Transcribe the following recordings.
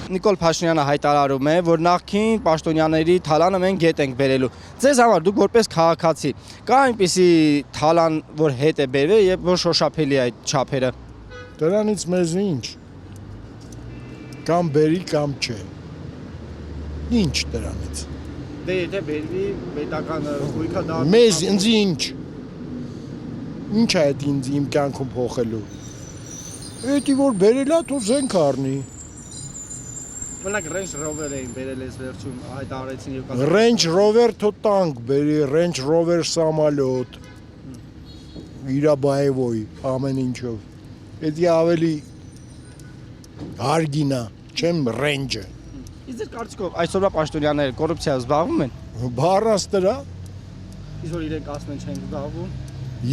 Նիկոլ Փաշինյանը հայտարարում է, որ նախքին պաշտոնյաների թալանը մենք գետ ենք բերելու։ Ձեզ համար դուք որպես քաղաքացի կա այնպիսի թալան, որ հետ է բերվել եւ որ շոշափելի է այդ չափերը։ Դրանից մեզ ինչ։ Կամ բերի կամ չէ։ Ինչ դրանից։ Դե եթե բերվի պետական գույքը դա Մեզ ինձ ինչ։ Ինչ է այդ ինձ իմ կյանքում փոխելու։ Էդի որ բերել է թող զենք առնի։ Մենակ Range Rover էին բերել այս վերջում հայտարարեցին եւ Range Rover թո տանկ բերի, Range Rover սամալյոտ։ Իրա բայևոյ ամեն ինչով։ Էդի ավելի հարգինա, չեմ Range-ը։ Իսկ ձեր կարծիքով այսօրվա պաշտոնյաները կոռուպցիայով զբաղվում են։ Բառաս դրա։ Իսկ որ իրենք ասում են չեն զբաղվում։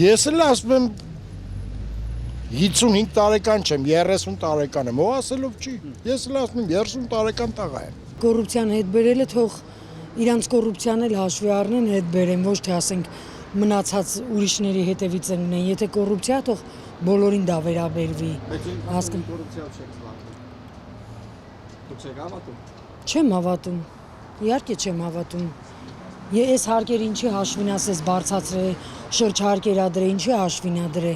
Ես էլ ասում եմ 55 տարեկան չեմ, 30 տարեկան եմ, ո ասելով չի։ Ես էլ ասում եմ 30 տարեկան տղա եմ։ Կոռուպցիան հետ բերելը թող իրանց կոռուպցիան էլ հաշվի առնեն, հետ բերեն, ոչ թե ասենք մնացած ուրիշների հետևից ընկնեն։ Եթե կոռուպցիա թող բոլորին դա վերաբերվի։ Հասկանում կոռուպցիայով չեք զբաղվում։ Դուք չեք հավատում։ Չեմ հավատում։ Իհարկե չեմ հավատում։ Ես հարկեր ինչի հաշվին ասես բարձացրե, շրջհարկերադրե, ինչի հաշվին ա դրե։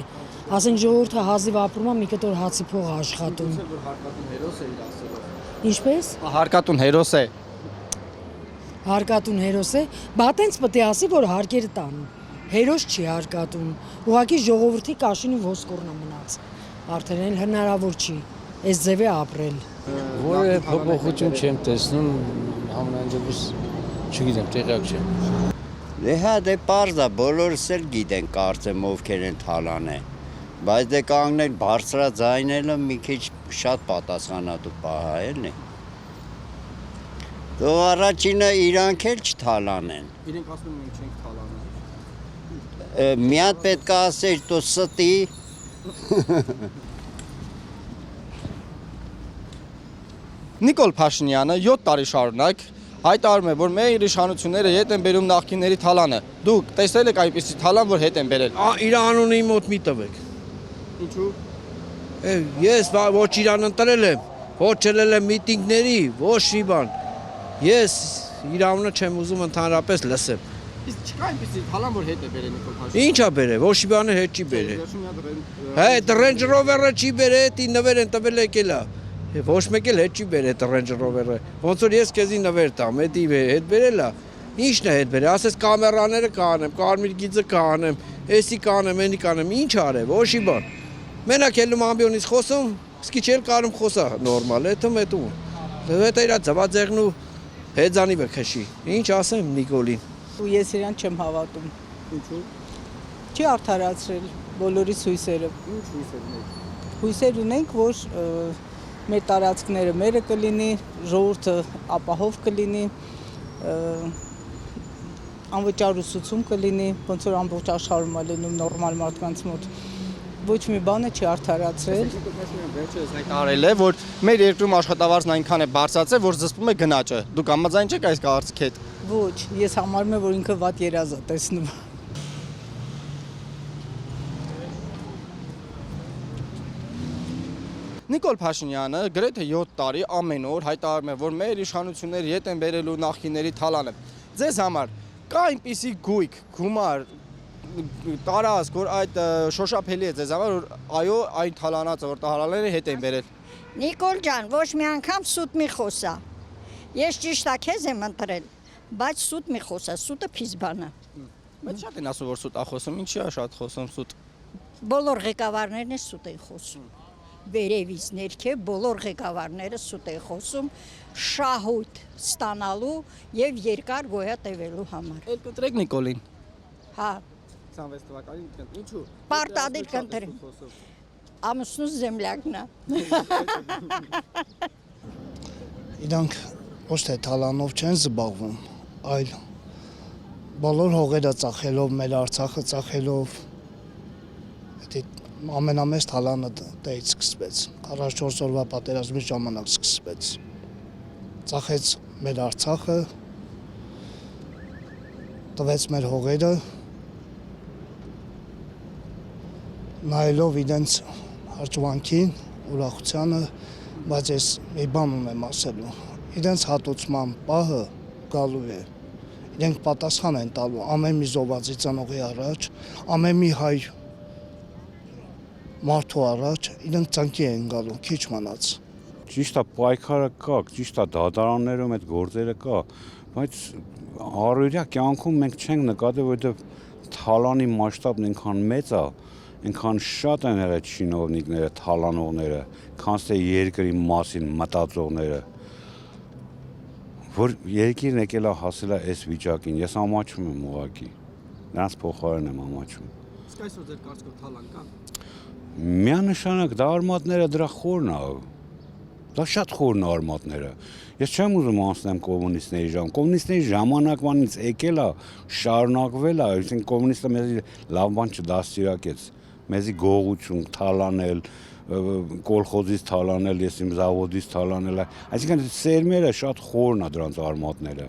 Ասենք ժողովուրդը հազիվ ապրում է, մի կտոր հացի փող աշխատում։ Հարկատուն հերոս է իր ասելով։ Ինչպես։ Հարկատուն հերոս է։ Հարկատուն հերոս է, բա տենց պետք է ասի, որ հարկերը տանում։ Հերոս չի հարկատուն։ Ուղղակի ժողովրդի կաշին ու ոսկորն է մնաց։ Արդեն էլ հնարավոր չի այս ձևը ապրել։ Որը փոփոխություն չեմ տեսնում, համենայն դեպս չգիտեմ, տեղյակ չեմ։ Հա դե պարզ է, բոլորս էլ գիտեն կարծեմ ովքեր են թալանը, բայց դե կանգնել բարձրաձայնելը մի քիչ շատ պատասխանատու պահ է, էլի։ Դու առաջինը իրանք էլ չթալանեն։ Իրենք ասում են մենք չենք թալանում։ Մի հատ պետք է ասեր դու ստի։ Նիկոլ Փաշինյանը 7 տարի շարունակ հայտարարում է, որ մեր իշխանությունները հետ են բերում նախկինների թալանը։ Դուք տեսել եք այնպիսի թալան, որ հետ են բերել։ Իր անունը իմ մոտ մի տվեք։ Ինչու։ Ես ոչ իրան ընտրել եմ, ոչ ելել եմ միտինգների, ոչ մի բան։ Ես իր անունը չեմ ուզում ընդհանրապես լսեմ։ Իսկ չկա այնպիսի թալան, որ հետ է բերել Նիկոլ Փաշինյանը։ Ինչ ա բերել, ոչ մի բանը հետ չի բերել։ Հա, Range Rover-ը չի բերել, դի նվեր են տվել եկել է։ Ոչ մեկ էլ հետ չի բերել Range Rover-ը։ Ոնց որ ես քեզի նվեր տամ, էդի հետ բերել է։ Ինչն է հետ բերել, ասես կամերաները կանեմ, կարմիր գիծը կանեմ, էսի կանեմ, էնի կանեմ, ինչ արև, ոչ մի բան։ Մենակ ելնում ամբիոնից խոսում, սկիչ էլ կարում խոսա նորմալ, էթում։ Դա իր ծավաձեղն ու հեծանիվը քշի։ Ինչ ասեմ Նիկոլին։ Ես իրան չեմ հավատում։ Ինչու։ Չի արդարացրել բոլորիս հույսերը։ Ինչ հույսեր ունեք։ Հույսեր ունենք, որ մեր տարածքները մերը կլինի, ժողովուրդը ապահով կլինի, անվճար ուսուցում կլինի, ոնց որ ամբողջ աշխարհում է լինում նորմալ մարդկանց մոտ։ Ոչ մի բանը չի արդարացրել։ Վերջերս հայտարարել է, որ մեր երկրում աշխատավարձն այնքան է բարձրացել, որ զսպում է գնաճը։ Դուք համաձայն չեք այս կարծիքի հետ։ Ոչ, ես համարում եմ, որ ինքը վատ երազ է տեսնում։ Նիկոլ Փաշինյանը գրեթե 7 տարի ամեն օր հայտարարում է, որ մեր իշխանությունները հետ են բերելու նախկինների թալանը։ Ձեզ համար կա այնպիսի գույք, գումար, տարածք, որ այդ շոշափելի է ձեզ համար, որ այո, այն թալանածը, որ տահալաները հետ են բերել։ Նիկոլ ջան, ոչ մի անգամ սուտ մի խոսա։ Ես ճիշտ է քեզ եմ ընտրել, բայց սուտ մի խոսա, սուտը փիզ բան է։ Բայց շատ են ասում, որ սուտ է խոսում, ինչի է շատ խոսում սուտ։ Բոլոր ղեկավարներն են սուտ են խոսում։ Վերևից ներքև բոլոր ղեկավարները սուտ են խոսում շահույթ ստանալու եւ երկար գոյա տևելու համար։ Էլ կտրեք Նիկոլին։ Հա, 26 թվականին ինչու։ պարտադիր կընտրեմ։ Ամուսնուս զեմլյակն է։ Իրանք ոչ թե թալանով չեն զբաղվում, այլ բոլոր հողերը ծախելով, մեր Արցախը ծախելով, ամենամեծ թալանը դեից սկսվեց, 44 օրվա պատերազմի ժամանակ սկսվեց, ծախեց մեր Արցախը, տվեց մեր հողերը, նայելով իրենց հաճվանքին, ուրախությանը, բայց ես մի բան ունեմ ասելու։ Իրենց հատուցման պահը գալու է։ Իրենք պատասխան են տալու ամեն մի զոհվածի ծնողի առաջ, ամեն մի հայ մարդու առաջ, իրենք ծնկի են գալու, քիչ մնաց։ Ճիշտ է պայքարը կա, ճիշտ է դատարաններում այդ գործերը կա, բայց առօրյա կյանքում մենք չենք նկատի, որովհետև թալանի մասշտաբն այնքան մեծ է, այնքան շատ են եղել չինովնիկները, թալանողները, քան թե երկրի մասին մտածողները, որ երկիրն եկել է հասել է այս վիճակին, ես ամաչում եմ ուղղակի, նրանց փոխարեն եմ ամաչում։ Իսկ այսօր ձեր կարծիքով թալան կա։ Միանշանակ դա արմատները դրա խորն է։ Դա շատ խորն արմատները։ Ես չեմ ուզում անցնեմ կոմունիստների ժամ։ Կոմունիստների ժամանակվանից եկել է, շարունակվել է, այսինքն կոմունիստը մեզ լավ բան չդաստիարակեց։ Մեզի գողություն, թալանել, կոլխոզից թալանել, ես իմ զավոդից թալանել։ Այսինքն սերմերը շատ խորն է դրանց արմատները։